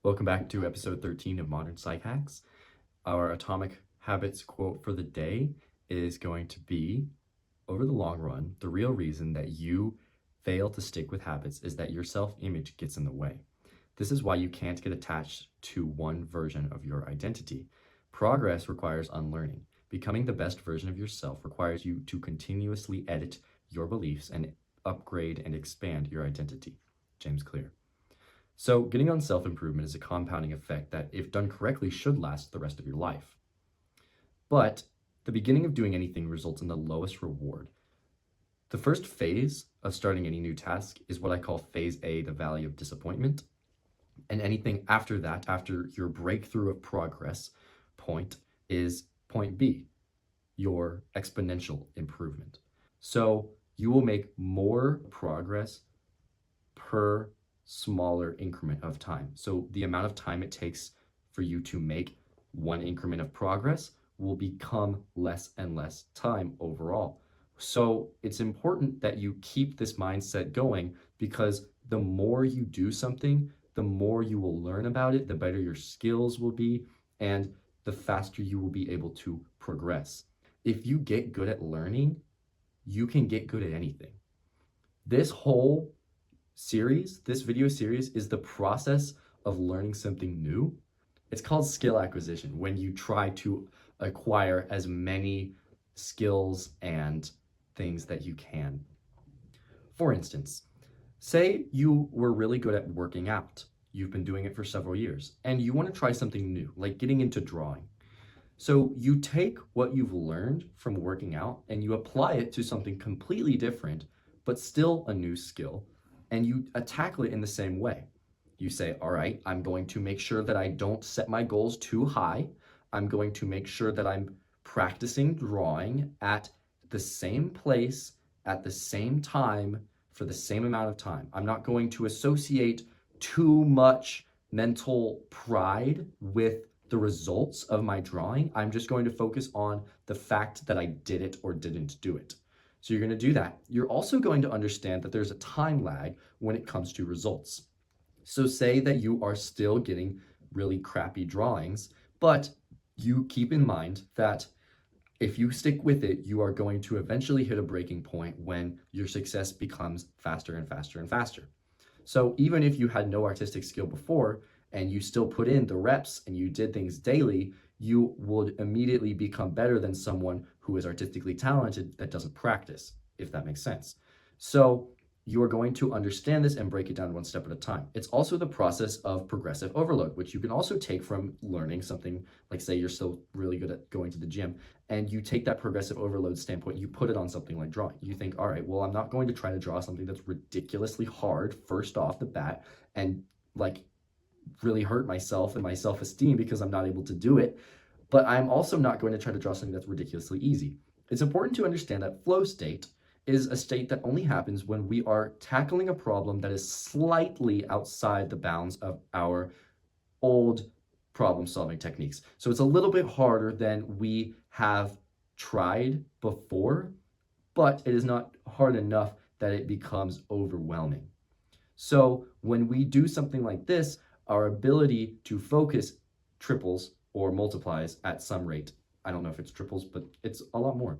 Welcome back to episode 13 of Modern Psych Hacks. Our atomic habits quote for the day is going to be, over the long run, the real reason that you fail to stick with habits is that your self-image gets in the way. This is why you can't get attached to one version of your identity. Progress requires unlearning. Becoming the best version of yourself requires you to continuously edit your beliefs and upgrade and expand your identity. James Clear. So, getting on self improvement is a compounding effect that, if done correctly, should last the rest of your life. But the beginning of doing anything results in the lowest reward. The first phase of starting any new task is what I call phase A, the valley of disappointment. And anything after that, after your breakthrough of progress point, is point B, your exponential improvement. So, you will make more progress per smaller increment of time. So the amount of time it takes for you to make one increment of progress will become less and less time overall. So it's important that you keep this mindset going, because the more you do something, the more you will learn about it, the better your skills will be, and the faster you will be able to progress. If you get good at learning, you can get good at anything. This whole this video series, is the process of learning something new. It's called skill acquisition, when you try to acquire as many skills and things that you can. For instance, say you were really good at working out. You've been doing it for several years, and you want to try something new, like getting into drawing. So you take what you've learned from working out and you apply it to something completely different, but still a new skill, and you tackle it in the same way. You say, all right, I'm going to make sure that I don't set my goals too high. I'm going to make sure that I'm practicing drawing at the same place, at the same time, for the same amount of time. I'm not going to associate too much mental pride with the results of my drawing. I'm just going to focus on the fact that I did it or didn't do it. So you're going to do that. You're also going to understand that there's a time lag when it comes to results. So say that you are still getting really crappy drawings, but you keep in mind that if you stick with it, you are going to eventually hit a breaking point when your success becomes faster and faster and faster. So even if you had no artistic skill before and you still put in the reps and you did things daily, you would immediately become better than someone who is artistically talented that doesn't practice, if that makes sense. So you are going to understand this and break it down one step at a time. It's also the process of progressive overload, which you can also take from learning something. Like, say you're still really good at going to the gym, and you take that progressive overload standpoint, you put it on something like drawing. You think, all right, well, I'm not going to try to draw something that's ridiculously hard first off the bat and like really hurt myself and my self-esteem because I'm not able to do it. But I'm also not going to try to draw something that's ridiculously easy. It's important to understand that flow state is a state that only happens when we are tackling a problem that is slightly outside the bounds of our old problem-solving techniques. So it's a little bit harder than we have tried before, but it is not hard enough that it becomes overwhelming. So when we do something like this, our ability to focus triples or multiplies at some rate. I don't know if it's triples, but it's a lot more.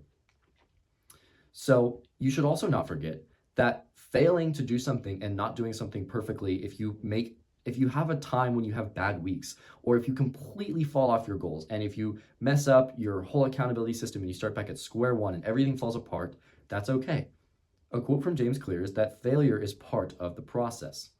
So you should also not forget that failing to do something and not doing something perfectly, if you have a time when you have bad weeks, or if you completely fall off your goals, and if you mess up your whole accountability system and you start back at square one and everything falls apart, that's okay. A quote from James Clear is that failure is part of the process.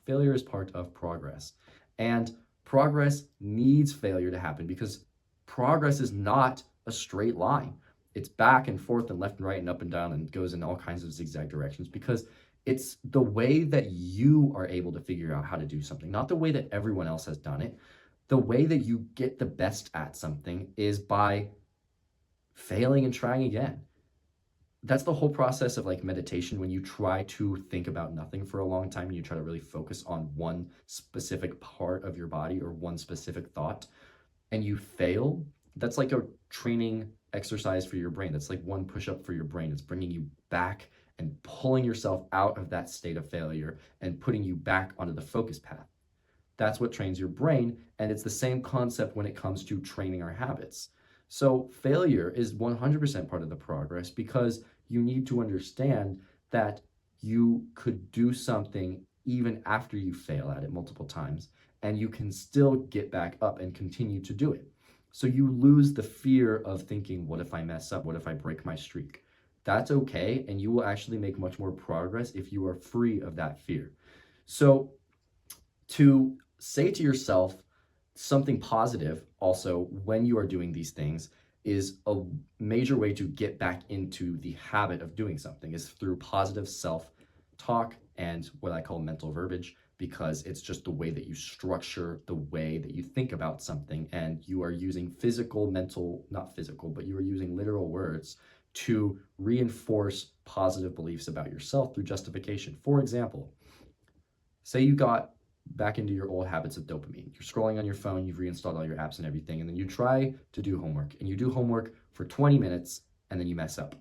Failure is part of progress. And progress needs failure to happen, because progress is not a straight line. It's back and forth and left and right and up and down and goes in all kinds of zigzag directions, because it's the way that you are able to figure out how to do something, not the way that everyone else has done it. The way that you get the best at something is by failing and trying again. That's the whole process of like meditation. When you try to think about nothing for a long time and you try to really focus on one specific part of your body or one specific thought and you fail, that's like a training exercise for your brain. That's like one push-up for your brain. It's bringing you back and pulling yourself out of that state of failure and putting you back onto the focus path. That's what trains your brain, and it's the same concept when it comes to training our habits. So failure is 100% part of the progress because you need to understand that you could do something even after you fail at it multiple times, and you can still get back up and continue to do it. So you lose the fear of thinking, what if I mess up? What if I break my streak? That's okay, and you will actually make much more progress if you are free of that fear. So to say to yourself something positive also when you are doing these things is a major way to get back into the habit of doing something is through positive self-talk and what I call mental verbiage, because it's just the way that you structure the way that you think about something, and you are using not physical, but you are using literal words to reinforce positive beliefs about yourself through justification. For example, say you got back into your old habits of dopamine. You're scrolling on your phone, you've reinstalled all your apps and everything, and then you try to do homework, and you do homework for 20 minutes, and then you mess up.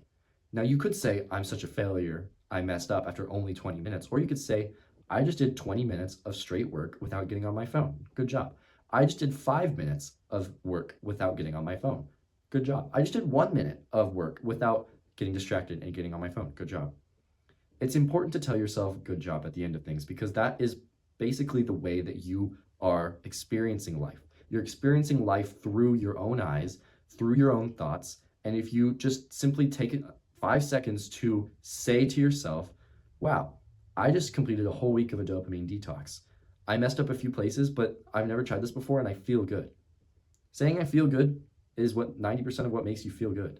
Now, you could say, I'm such a failure, I messed up after only 20 minutes. Or you could say, I just did 20 minutes of straight work without getting on my phone. Good job. I just did 5 minutes of work without getting on my phone. Good job. I just did 1 minute of work without getting distracted and getting on my phone. Good job. It's important to tell yourself good job at the end of things, because that is basically the way that you are experiencing life. You're experiencing life through your own eyes, through your own thoughts. And if you just simply take 5 seconds to say to yourself, wow, I just completed a whole week of a dopamine detox. I messed up a few places, but I've never tried this before and I feel good. Saying I feel good is what 90% of what makes you feel good.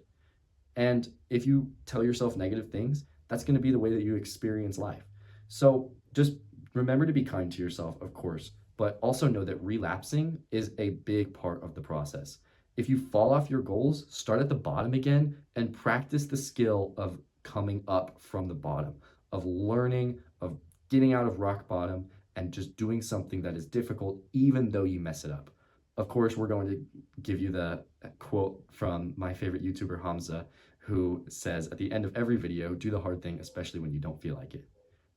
And if you tell yourself negative things, that's going to be the way that you experience life. So just remember to be kind to yourself, of course, but also know that relapsing is a big part of the process. If you fall off your goals, start at the bottom again and practice the skill of coming up from the bottom, of learning, of getting out of rock bottom and just doing something that is difficult, even though you mess it up. Of course, we're going to give you the quote from my favorite YouTuber, Hamza, who says at the end of every video, do the hard thing, especially when you don't feel like it.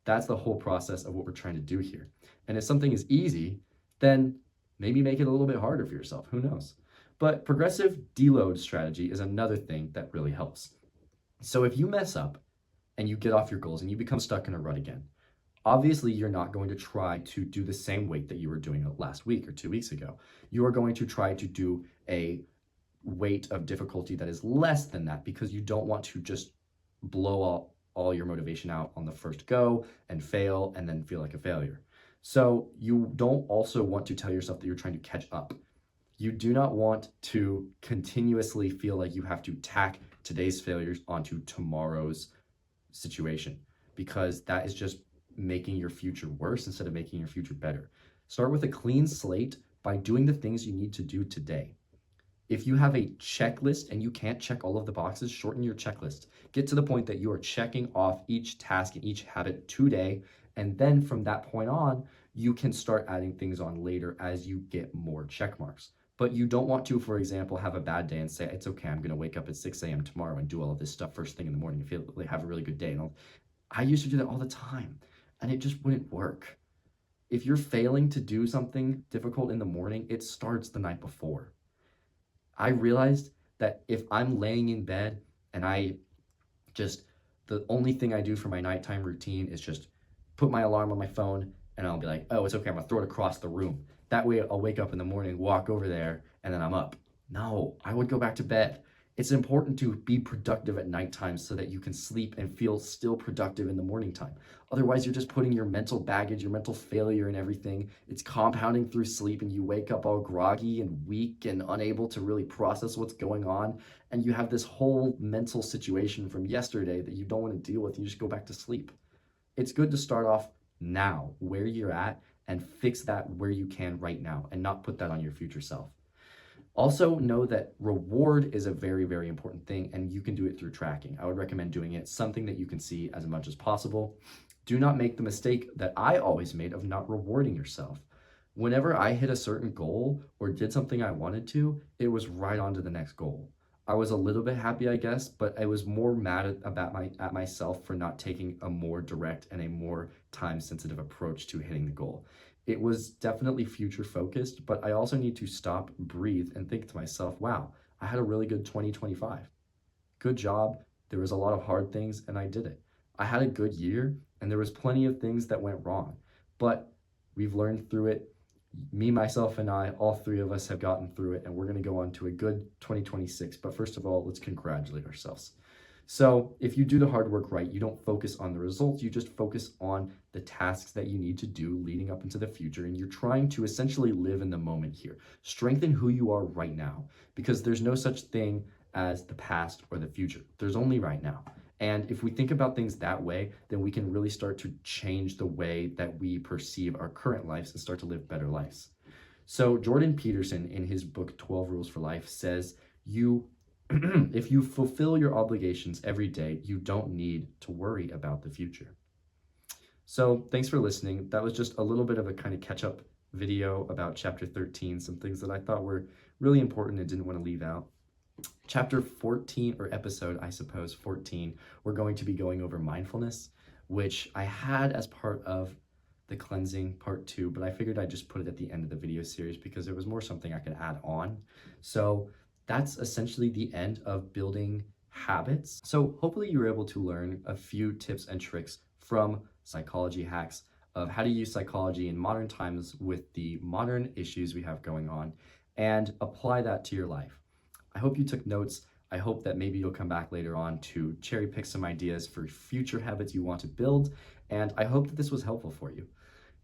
That's the whole process of what we're trying to do here. And if something is easy, then maybe make it a little bit harder for yourself. Who knows? But progressive deload strategy is another thing that really helps. So if you mess up and you get off your goals and you become stuck in a rut again, obviously you're not going to try to do the same weight that you were doing last week or 2 weeks ago. You are going to try to do a weight of difficulty that is less than that, because you don't want to just blow all your motivation out on the first go and fail and then feel like a failure. So you don't also want to tell yourself that you're trying to catch up. You do not want to continuously feel like you have to tack today's failures onto tomorrow's situation, because that is just making your future worse instead of making your future better. Start with a clean slate by doing the things you need to do today. If you have a checklist and you can't check all of the boxes, shorten your checklist. Get to the point that you are checking off each task and each habit today, and then from that point on, you can start adding things on later as you get more check marks. But you don't want to, for example, have a bad day and say, it's okay, I'm gonna wake up at 6 a.m. tomorrow and do all of this stuff first thing in the morning and feel like have a really good day. And I used to do that all the time, and it just wouldn't work. If you're failing to do something difficult in the morning, it starts the night before. I realized that if I'm laying in bed and the only thing I do for my nighttime routine is just put my alarm on my phone, and I'll be like, oh, it's okay, I'm gonna throw it across the room. That way I'll wake up in the morning, walk over there, and then I'm up. No, I would go back to bed. It's important to be productive at nighttime so that you can sleep and feel still productive in the morning time. Otherwise, you're just putting your mental baggage, your mental failure and everything. It's compounding through sleep, and you wake up all groggy and weak and unable to really process what's going on. And you have this whole mental situation from yesterday that you don't want to deal with, and you just go back to sleep. It's good to start off now, where you're at, and fix that where you can right now, and not put that on your future self. Also know that reward is a very, very important thing, and you can do it through tracking. I would recommend doing it something that you can see as much as possible. Do not make the mistake that I always made of not rewarding yourself. Whenever I hit a certain goal or did something I wanted to, it was right on to the next goal. I was a little bit happy, I guess, but I was more mad at myself for not taking a more direct and a more time-sensitive approach to hitting the goal. It was definitely future focused, but I also need to stop, breathe, and think to myself, wow, I had a really good 2025. Good job. There was a lot of hard things and I did it. I had a good year and there was plenty of things that went wrong, but we've learned through it. Me, myself, and I, all three of us have gotten through it, and we're going to go on to a good 2026. But first of all, let's congratulate ourselves. So, if you do the hard work right, you don't focus on the results, you just focus on the tasks that you need to do leading up into the future. And you're trying to essentially live in the moment here. Strengthen who you are right now, because there's no such thing as the past or the future. There's only right now. And if we think about things that way, then we can really start to change the way that we perceive our current lives and start to live better lives. So, Jordan Peterson, in his book 12 Rules for Life, says you if you fulfill your obligations every day, you don't need to worry about the future. So, thanks for listening. That was just a little bit of a kind of catch up video about chapter 13, some things that I thought were really important and didn't want to leave out. Chapter 14, or episode, I suppose, 14, we're going to be going over mindfulness, which I had as part of the cleansing part 2, but I figured I'd just put it at the end of the video series because it was more something I could add on. So that's essentially the end of building habits. So hopefully you were able to learn a few tips and tricks from psychology hacks of how to use psychology in modern times with the modern issues we have going on and apply that to your life. I hope you took notes. I hope that maybe you'll come back later on to cherry pick some ideas for future habits you want to build. And I hope that this was helpful for you.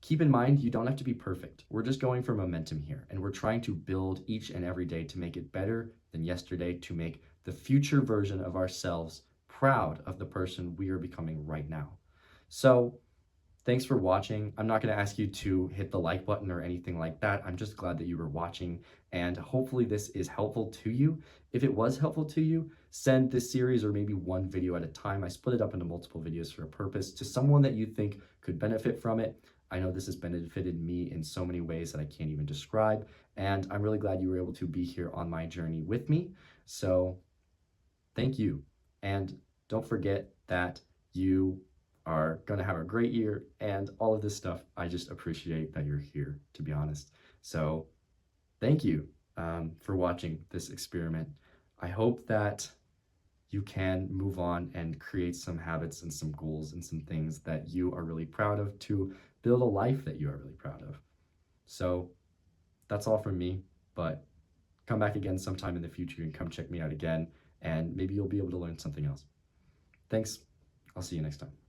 Keep in mind, you don't have to be perfect. We're just going for momentum here. And we're trying to build each and every day to make it better than yesterday, to make the future version of ourselves proud of the person we are becoming right now. So thanks for watching. I'm not going to ask you to hit the like button or anything like that. I'm just glad that you were watching, and hopefully this is helpful to you. If it was helpful to you, send this series or maybe one video at a time. I split it up into multiple videos for a purpose to someone that you think could benefit from it. I know this has benefited me in so many ways that I can't even describe, and I'm really glad you were able to be here on my journey with me. So thank you, and don't forget that you are going to have a great year and all of this stuff. I just appreciate that you're here, to be honest. So thank you for watching this experiment. I hope that you can move on and create some habits and some goals and some things that you are really proud of to build a life that you are really proud of. So that's all from me, but come back again sometime in the future and come check me out again, and maybe you'll be able to learn something else. Thanks. I'll see you next time.